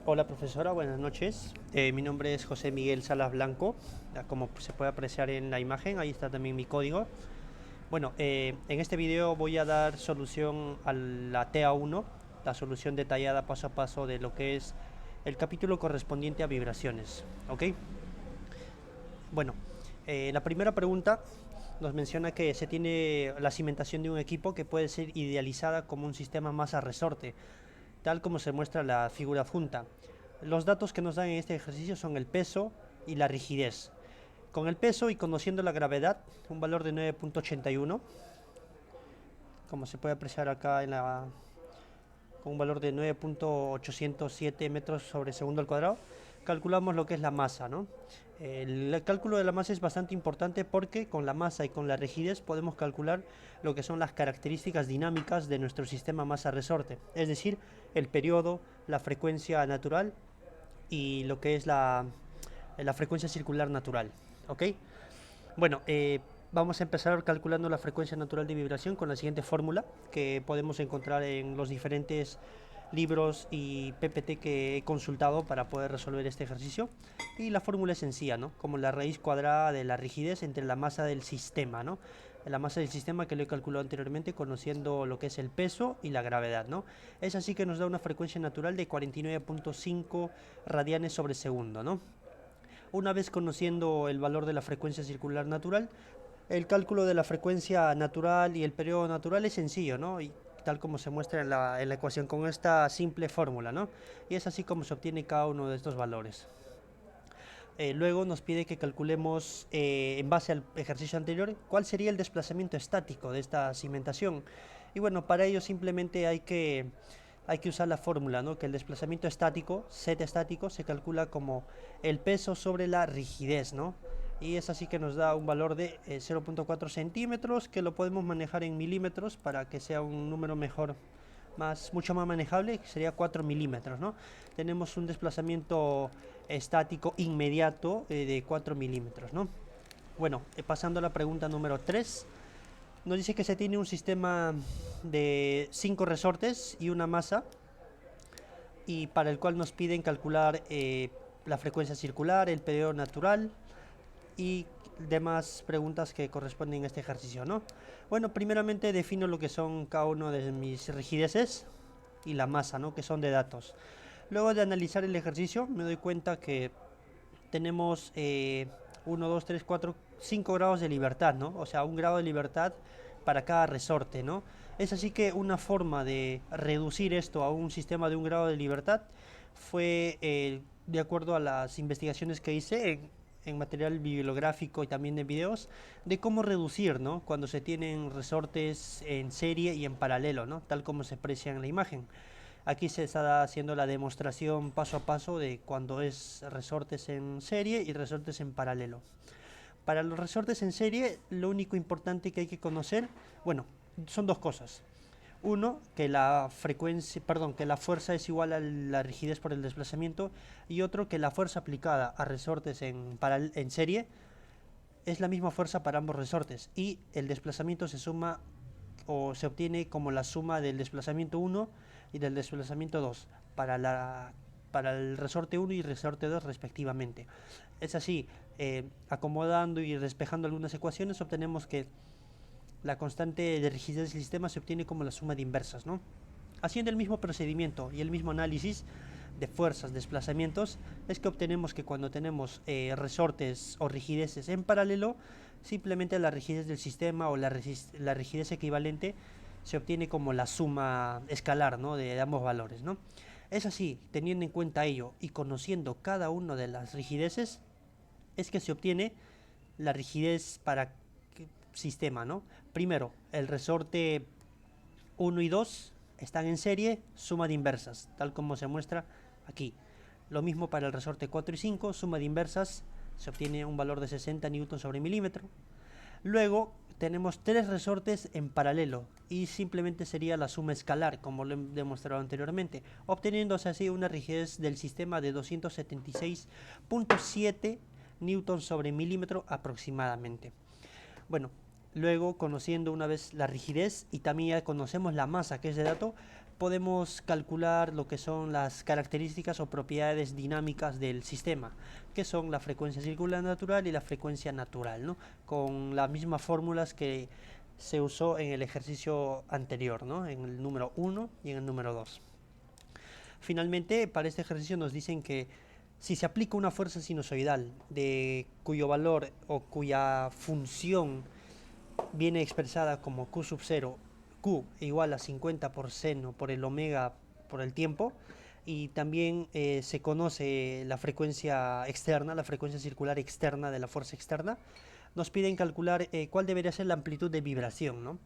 Hola profesora, buenas noches. Mi nombre es José Miguel Salas Blanco. Como se puede apreciar en la imagen, ahí está también mi código. Bueno, en este video voy a dar solución a la TA1, la solución detallada paso a paso de lo que es el capítulo correspondiente a vibraciones. ¿Ok? Bueno, la primera pregunta nos menciona que se tiene la cimentación de un equipo que puede ser idealizada como un sistema masa-resorte, tal como se muestra en la figura adjunta. Los datos que nos dan en este ejercicio son el peso y la rigidez. Con el peso y conociendo la gravedad, un valor de 9.81, como se puede apreciar acá con un valor de 9.807 metros sobre segundo al cuadrado, calculamos lo que es la masa, ¿no? El cálculo de la masa es bastante importante porque con la masa y con la rigidez podemos calcular lo que son las características dinámicas de nuestro sistema masa-resorte, es decir, el periodo, la frecuencia natural y lo que es la frecuencia circular natural. ¿Ok? Bueno, vamos a empezar calculando la frecuencia natural de vibración con la siguiente fórmula que podemos encontrar en los diferentes libros y PPT que he consultado para poder resolver este ejercicio. Y la fórmula es sencilla, ¿no? Como la raíz cuadrada de la rigidez entre la masa del sistema, ¿no? La masa del sistema que lo he calculado anteriormente conociendo lo que es el peso y la gravedad, ¿no? Es así que nos da una frecuencia natural de 49.5 radianes sobre segundo, ¿no? Una vez conociendo el valor de la frecuencia circular natural, el cálculo de la frecuencia natural y el periodo natural es sencillo, ¿no? Y tal como se muestra en la ecuación con esta simple fórmula, ¿no? Y es así como se obtiene cada uno de estos valores. Luego nos pide que calculemos, en base al ejercicio anterior, cuál sería el desplazamiento estático de esta cimentación. Y bueno, para ello simplemente hay que usar la fórmula, ¿no? Que el desplazamiento estático, Z estático, se calcula como el peso sobre la rigidez, ¿no? Y es así que nos da un valor de 0.4 centímetros, que lo podemos manejar en milímetros para que sea un número mejor, mucho más manejable, que sería 4 milímetros, ¿no? Tenemos un desplazamiento estático inmediato de 4 milímetros, ¿no? Bueno, pasando a la pregunta número 3, nos dice que se tiene un sistema de 5 resortes y una masa, y para el cual nos piden calcular la frecuencia circular, el periodo natural y demás preguntas que corresponden a este ejercicio, ¿no? Bueno, primeramente defino lo que son cada uno de mis rigideces y la masa, ¿no? Que son de datos. Luego de analizar el ejercicio me doy cuenta que tenemos 1, 2, 3, 4, 5 grados de libertad, ¿no? O sea, un grado de libertad para cada resorte, ¿no? Es así que una forma de reducir esto a un sistema de un grado de libertad fue, de acuerdo a las investigaciones que hice en material bibliográfico y también de videos, de cómo reducir, ¿no? Cuando se tienen resortes en serie y en paralelo, ¿no? Tal como se aprecia en la imagen. Aquí se está haciendo la demostración paso a paso de cuando es resortes en serie y resortes en paralelo. Para los resortes en serie, lo único importante que hay que conocer, bueno, son dos cosas. Uno, que la frecuencia, perdón, que la fuerza es igual a la rigidez por el desplazamiento, y otro, que la fuerza aplicada a resortes en serie es la misma fuerza para ambos resortes y el desplazamiento se suma o se obtiene como la suma del desplazamiento 1 y del desplazamiento 2 para el resorte 1 y resorte 2 respectivamente. Es así, acomodando y despejando algunas ecuaciones obtenemos que la constante de rigidez del sistema se obtiene como la suma de inversas, ¿no? Haciendo el mismo procedimiento y el mismo análisis de fuerzas, desplazamientos, es que obtenemos que cuando tenemos resortes o rigideces en paralelo, simplemente la rigidez del sistema o la rigidez equivalente se obtiene como la suma escalar, ¿no? de ambos valores, ¿no? Es así, teniendo en cuenta ello y conociendo cada una de las rigideces, es que se obtiene la rigidez para sistema, ¿no? Primero, el resorte 1 y 2 están en serie, suma de inversas, tal como se muestra aquí. Lo mismo para el resorte 4 y 5, suma de inversas, se obtiene un valor de 60 newton sobre milímetro. Luego tenemos tres resortes en paralelo y simplemente sería la suma escalar, como lo he demostrado anteriormente, obteniéndose así una rigidez del sistema de 276.7 newton sobre milímetro aproximadamente. Bueno, luego, conociendo una vez la rigidez y también ya conocemos la masa, que es de dato, podemos calcular lo que son las características o propiedades dinámicas del sistema, que son la frecuencia circular natural y la frecuencia natural, ¿no? Con las mismas fórmulas que se usó en el ejercicio anterior, ¿no? En el número 1 y en el número 2. Finalmente, para este ejercicio nos dicen que si se aplica una fuerza sinusoidal de cuyo valor o cuya función viene expresada como Q sub 0, Q igual a 50 por seno por el omega por el tiempo, y también se conoce la frecuencia externa, la frecuencia circular externa de la fuerza externa, nos piden calcular cuál debería ser la amplitud de vibración, ¿no?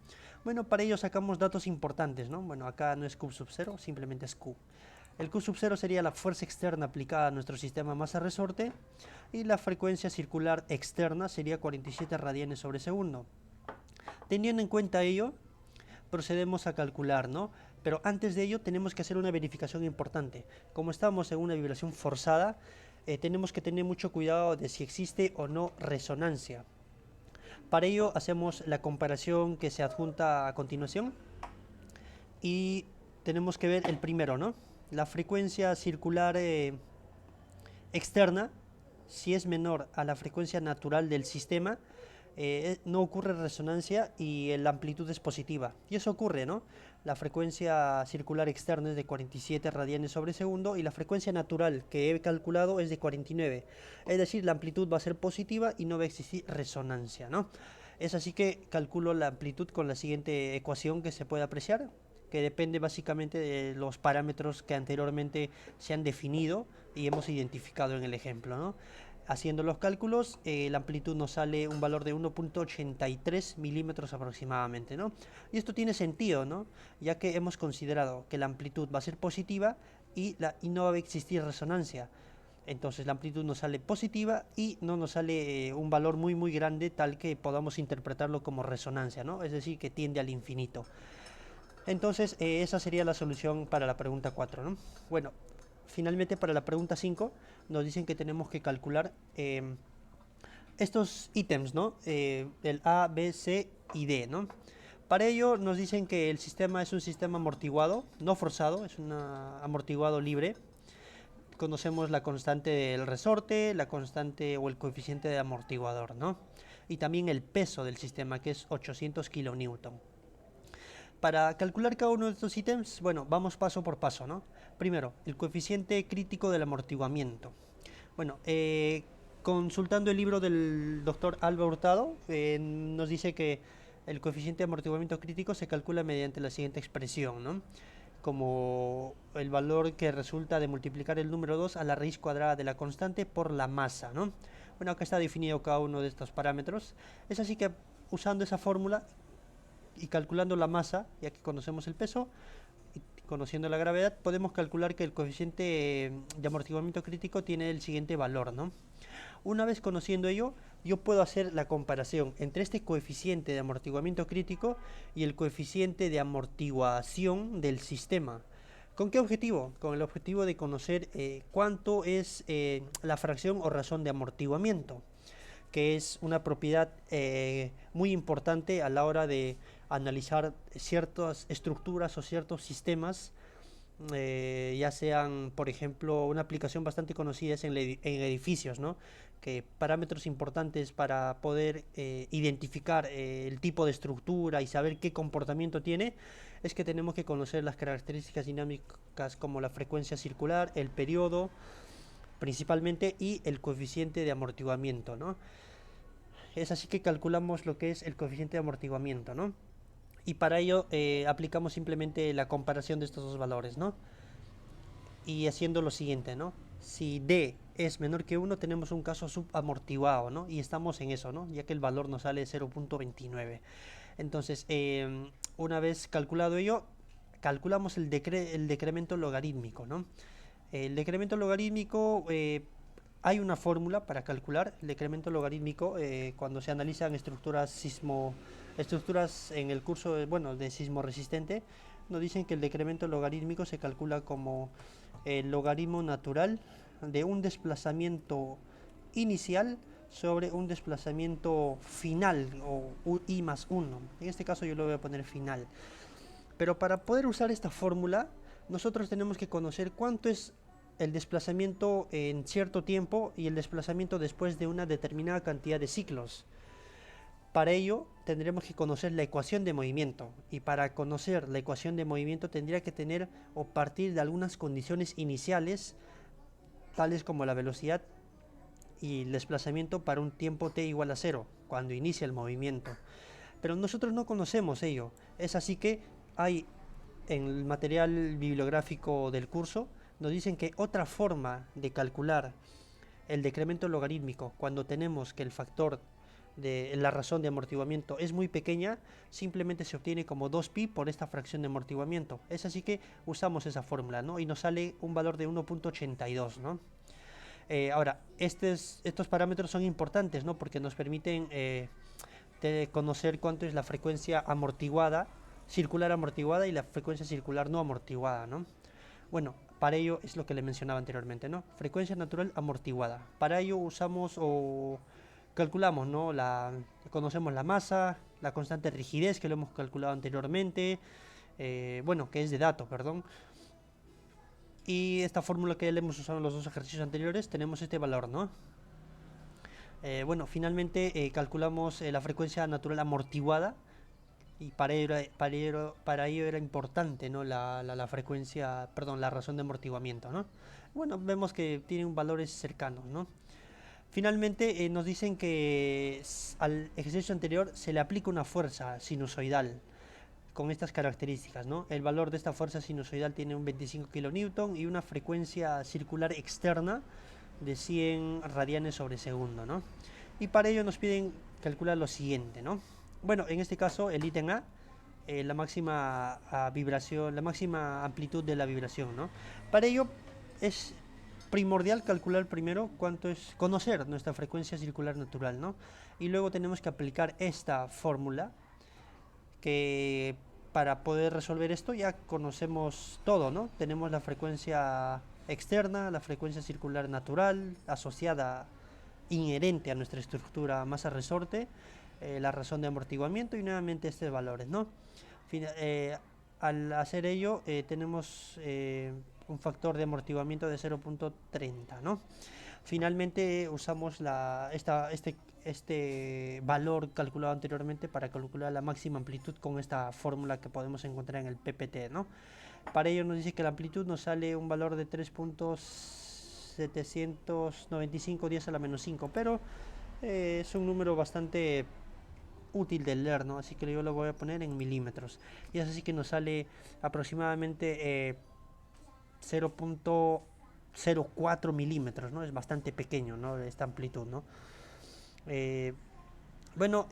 Bueno, para ello sacamos datos importantes, ¿no? Bueno, acá no es Q sub 0, simplemente es Q. El Q sub 0 sería la fuerza externa aplicada a nuestro sistema masa-resorte, y la frecuencia circular externa sería 47 radianes sobre segundo. Teniendo en cuenta ello, procedemos a calcular, ¿no? Pero antes de ello tenemos que hacer una verificación importante. Como estamos en una vibración forzada, tenemos que tener mucho cuidado de si existe o no resonancia. Para ello hacemos la comparación que se adjunta a continuación y tenemos que ver el primero, ¿no? La frecuencia circular externa, si es menor a la frecuencia natural del sistema, no ocurre resonancia y la amplitud es positiva. Y eso ocurre, ¿no? La frecuencia circular externa es de 47 radianes sobre segundo y la frecuencia natural que he calculado es de 49. Es decir, la amplitud va a ser positiva y no va a existir resonancia, ¿no? Es así que calculo la amplitud con la siguiente ecuación que se puede apreciar, que depende básicamente de los parámetros que anteriormente se han definido y hemos identificado en el ejemplo, ¿no? Haciendo los cálculos, la amplitud nos sale un valor de 1.83 milímetros aproximadamente, ¿no? Y esto tiene sentido, ¿no? Ya que hemos considerado que la amplitud va a ser positiva y no va a existir resonancia. Entonces la amplitud nos sale positiva y no nos sale un valor muy grande tal que podamos interpretarlo como resonancia, ¿no? Es decir, que tiende al infinito. Entonces esa sería la solución para la pregunta 4, ¿no? Bueno, finalmente para la pregunta 5 nos dicen que tenemos que calcular estos ítems, ¿no? El A, B, C y D, ¿no? Para ello nos dicen que el sistema es un sistema amortiguado, no forzado, es un amortiguado libre. Conocemos la constante del resorte, la constante o el coeficiente de amortiguador, ¿no? Y también el peso del sistema, que es 800 kilonewton. Para calcular cada uno de estos ítems, bueno, vamos paso por paso, ¿no? Primero, el coeficiente crítico del amortiguamiento. Bueno, consultando el libro del doctor Alba Hurtado, nos dice que el coeficiente de amortiguamiento crítico se calcula mediante la siguiente expresión, ¿no? Como el valor que resulta de multiplicar el número 2 a la raíz cuadrada de la constante por la masa, ¿no? Bueno, acá está definido cada uno de estos parámetros. Es así que usando esa fórmula y calculando la masa, ya que conocemos el peso, y conociendo la gravedad, podemos calcular que el coeficiente de amortiguamiento crítico tiene el siguiente valor, ¿no? Una vez conociendo ello, yo puedo hacer la comparación entre este coeficiente de amortiguamiento crítico y el coeficiente de amortiguación del sistema. ¿Con qué objetivo? Con el objetivo de conocer cuánto es la fracción o razón de amortiguamiento, que es una propiedad muy importante a la hora de analizar ciertas estructuras o ciertos sistemas, ya sean, por ejemplo, una aplicación bastante conocida es en edificios, ¿no? Que parámetros importantes para poder identificar el tipo de estructura y saber qué comportamiento tiene, es que tenemos que conocer las características dinámicas como la frecuencia circular, el periodo, principalmente, y el coeficiente de amortiguamiento, ¿no? Es así que calculamos lo que es el coeficiente de amortiguamiento, ¿no? Y para ello aplicamos simplemente la comparación de estos dos valores, ¿no? Y haciendo lo siguiente, ¿no? Si D es menor que 1, tenemos un caso subamortiguado, ¿no? Y estamos en eso, ¿no? Ya que el valor nos sale 0.29. Entonces, una vez calculado ello, calculamos el decremento logarítmico, ¿no? El decremento logarítmico, hay una fórmula para calcular el decremento logarítmico cuando se analizan estructuras en el curso de sismo resistente. Nos dicen que el decremento logarítmico se calcula como el logaritmo natural de un desplazamiento inicial sobre un desplazamiento final, o I más 1. En este caso yo lo voy a poner final. Pero para poder usar esta fórmula, nosotros tenemos que conocer cuánto es el desplazamiento en cierto tiempo y el desplazamiento después de una determinada cantidad de ciclos. Para ello tendremos que conocer la ecuación de movimiento, y para conocer la ecuación de movimiento tendría que tener o partir de algunas condiciones iniciales, tales como la velocidad y el desplazamiento para un tiempo t igual a 0, cuando inicia el movimiento. Pero nosotros no conocemos ello, es así que hay en el material bibliográfico del curso, nos dicen que otra forma de calcular el decremento logarítmico cuando tenemos que el factor de la razón de amortiguamiento es muy pequeña, simplemente se obtiene como 2pi por esta fracción de amortiguamiento. Es así que usamos esa fórmula, ¿no? Y nos sale un valor de 1.82, ¿no? Ahora, estos parámetros son importantes, ¿no? Porque nos permiten conocer cuánto es la frecuencia amortiguada, circular amortiguada, y la frecuencia circular no amortiguada, ¿no? Bueno, para ello es lo que le mencionaba anteriormente, ¿no? Frecuencia natural amortiguada. Para ello usamos o calculamos, ¿no? Conocemos la masa, la constante de rigidez, que lo hemos calculado anteriormente, bueno, que es de datos, perdón. Y esta fórmula que ya le hemos usado en los dos ejercicios anteriores, tenemos este valor, ¿no? Bueno, finalmente calculamos la frecuencia natural amortiguada, y para ello era importante, ¿no? La frecuencia, perdón, la razón de amortiguamiento, ¿no? Bueno, vemos que tienen valores cercanos, ¿no? Finalmente nos dicen que al ejercicio anterior se le aplica una fuerza sinusoidal con estas características, ¿no? El valor de esta fuerza sinusoidal tiene un 25 kN y una frecuencia circular externa de 100 radianes sobre segundo, ¿no? Y para ello nos piden calcular lo siguiente, ¿no? Bueno, en este caso el ítem A, la máxima vibración, la máxima amplitud de la vibración, ¿no? Para ello es primordial calcular primero cuánto es, conocer nuestra frecuencia circular natural, ¿no? Y luego tenemos que aplicar esta fórmula, que para poder resolver esto ya conocemos todo, ¿no? Tenemos la frecuencia externa, la frecuencia circular natural asociada, inherente a nuestra estructura masa-resorte, la razón de amortiguamiento y nuevamente estos valores, ¿no? Al hacer ello tenemos un factor de amortiguamiento de 0.30, ¿no? Finalmente usamos este valor calculado anteriormente para calcular la máxima amplitud con esta fórmula que podemos encontrar en el PPT, ¿no? Para ello nos dice que la amplitud nos sale un valor de 3.795 10 a la menos 5, pero es un número bastante útil de leer, ¿no? Así que yo lo voy a poner en milímetros, y es así que nos sale aproximadamente 0.04 milímetros, ¿no? Es bastante pequeño, ¿no? Esta amplitud, ¿no? Bueno,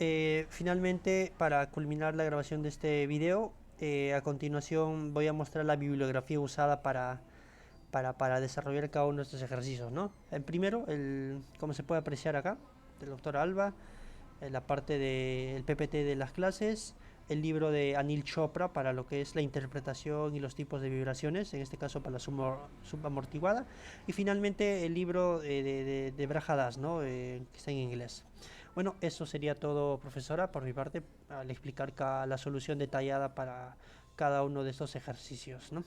finalmente, para culminar la grabación de este video, a continuación voy a mostrar la bibliografía usada para desarrollar cada uno de estos ejercicios, ¿no? El primero, como se puede apreciar acá, del doctor Alba, la parte del PPT de las clases, el libro de Anil Chopra para lo que es la interpretación y los tipos de vibraciones, en este caso para la subamortiguada, y finalmente el libro de Braja Das, ¿no? Que está en inglés. Bueno, eso sería todo, profesora, por mi parte, al explicar la solución detallada para cada uno de estos ejercicios, ¿no?